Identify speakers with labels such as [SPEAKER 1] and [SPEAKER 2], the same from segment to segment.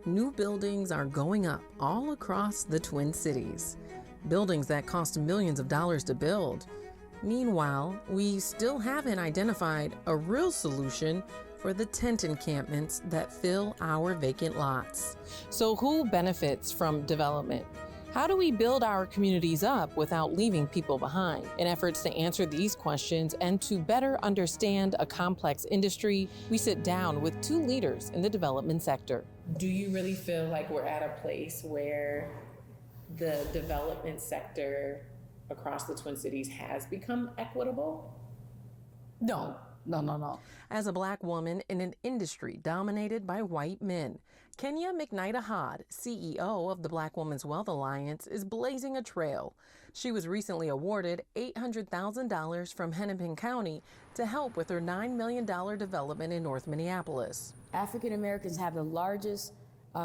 [SPEAKER 1] New buildings are going up all across the Twin Cities. Buildings that cost millions of dollars to build. Meanwhile, we still haven't identified a real solution for the tent encampments that fill our vacant lots. So who benefits from development? How do we build our communities up without leaving people behind? In efforts to answer these questions and to better understand a complex industry, we sit down with two leaders in the development sector. Do you really feel like we're at a place where the development sector across the Twin Cities has become equitable?
[SPEAKER 2] No.
[SPEAKER 1] As a Black woman in an industry dominated by white men, Kenya McKnight-Ahad, CEO of the Black Women's Wealth Alliance, is blazing a trail. She was recently awarded $800,000 from Hennepin County to help with her $9 million development in North Minneapolis.
[SPEAKER 2] African Americans have the largest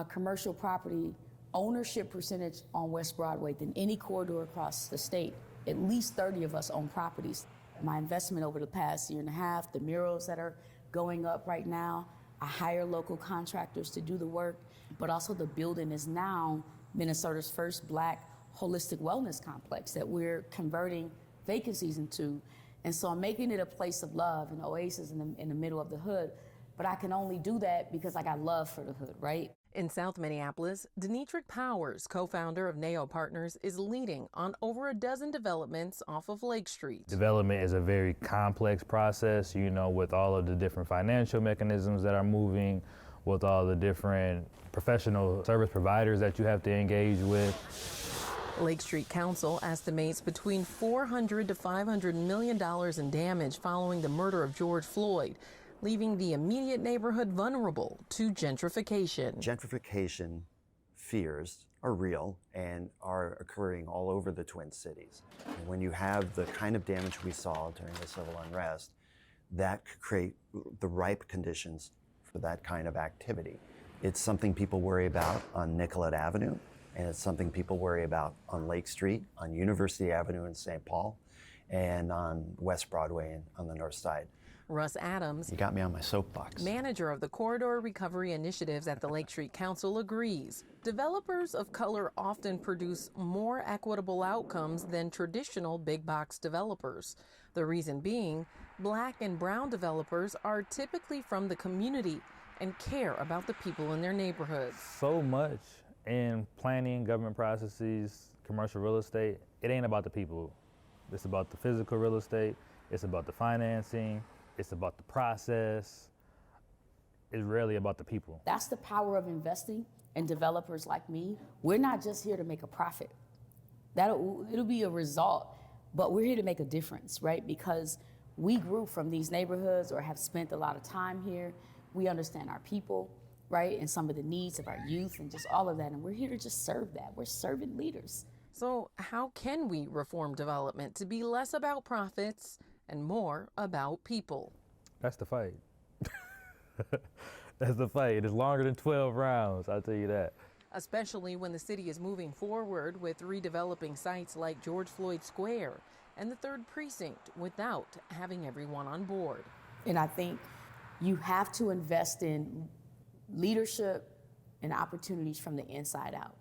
[SPEAKER 2] commercial property ownership percentage on West Broadway than any corridor across the state. At least 30 of us own properties. My investment over the past year and a half, the murals that are going up right now, I hire local contractors to do the work, but also the building is now Minnesota's first Black holistic wellness complex that we're converting vacancies into. And so I'm making it a place of love, an oasis in the middle of the hood. But I can only do that because I got love for the hood, right?
[SPEAKER 1] In South Minneapolis, Denetrick Powers, co-founder of NEOO Partners, is leading on over a dozen developments off of Lake Street.
[SPEAKER 3] Development is a very complex process, with all of the different financial mechanisms that are moving, with all the different professional service providers that you have to engage with.
[SPEAKER 1] Lake Street Council estimates between $400 to $500 million in damage following the murder of George Floyd, leaving the immediate neighborhood vulnerable to gentrification.
[SPEAKER 4] Gentrification fears are real and are occurring all over the Twin Cities. And when you have the kind of damage we saw during the civil unrest, that could create the ripe conditions for that kind of activity. It's something people worry about on Nicollet Avenue, and it's something people worry about on Lake Street, on University Avenue in St. Paul, and on West Broadway and on the north side.
[SPEAKER 1] Russ Adams,
[SPEAKER 4] you got me on my soapbox,
[SPEAKER 1] manager of the Corridor Recovery Initiatives at the Lake Street Council, agrees. Developers of color often produce more equitable outcomes than traditional big box developers. The reason being, Black and brown developers are typically from the community and care about the people in their neighborhoods.
[SPEAKER 3] So much in planning, government processes, commercial real estate, it ain't about the people. It's about the physical real estate, it's about the financing, it's about the process. It's rarely about the people.
[SPEAKER 2] That's the power of investing in developers like me. We're not just here to make a profit. It'll be a result, but we're here to make a difference, right? Because we grew from these neighborhoods or have spent a lot of time here. We understand our people, right? And some of the needs of our youth and just all of that. And we're here to just serve that. We're servant leaders.
[SPEAKER 1] So how can we reform development to be less about profits and more about people?
[SPEAKER 3] That's the fight. That's the fight. It's longer than 12 rounds, I'll tell you that.
[SPEAKER 1] Especially when the city is moving forward with redeveloping sites like George Floyd Square and the 3rd Precinct without having everyone on board.
[SPEAKER 2] And I think you have to invest in leadership and opportunities from the inside out.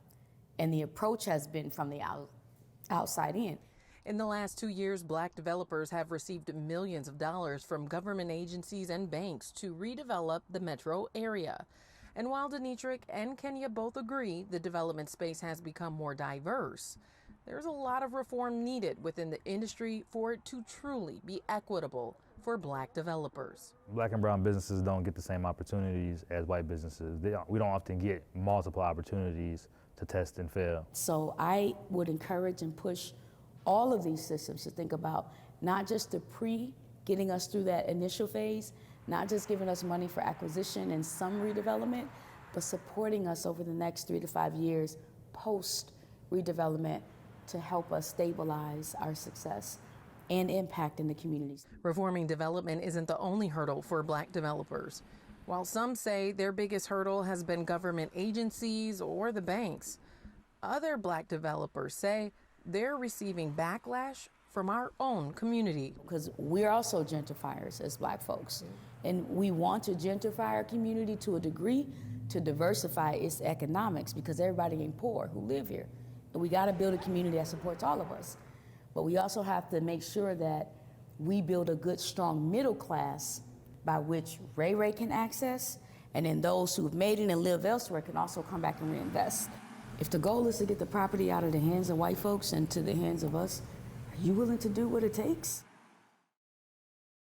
[SPEAKER 2] And the approach has been from the outside in.
[SPEAKER 1] In the last 2 years, Black developers have received millions of dollars from government agencies and banks to redevelop the metro area. And while Denetrick and Kenya both agree the development space has become more diverse, there's a lot of reform needed within the industry for it to truly be equitable for Black developers.
[SPEAKER 3] Black and brown businesses don't get the same opportunities as white businesses. We don't often get multiple opportunities to test and fail.
[SPEAKER 2] So I would encourage and push all of these systems to think about not just the getting us through that initial phase, not just giving us money for acquisition and some redevelopment, but supporting us over the next 3 to 5 years post redevelopment to help us stabilize our success and impact in the communities.
[SPEAKER 1] Reforming development isn't the only hurdle for Black developers. While some say their biggest hurdle has been government agencies or the banks, other Black developers say they're receiving backlash from our own community.
[SPEAKER 2] Because we're also gentrifiers as Black folks. And we want to gentrify our community to a degree to diversify its economics, because everybody ain't poor who live here. And we gotta build a community that supports all of us. But we also have to make sure that we build a good, strong middle class by which Ray can access, and then those who've made it and live elsewhere can also come back and reinvest. If the goal is to get the property out of the hands of white folks and to the hands of us, are you willing to do what it takes?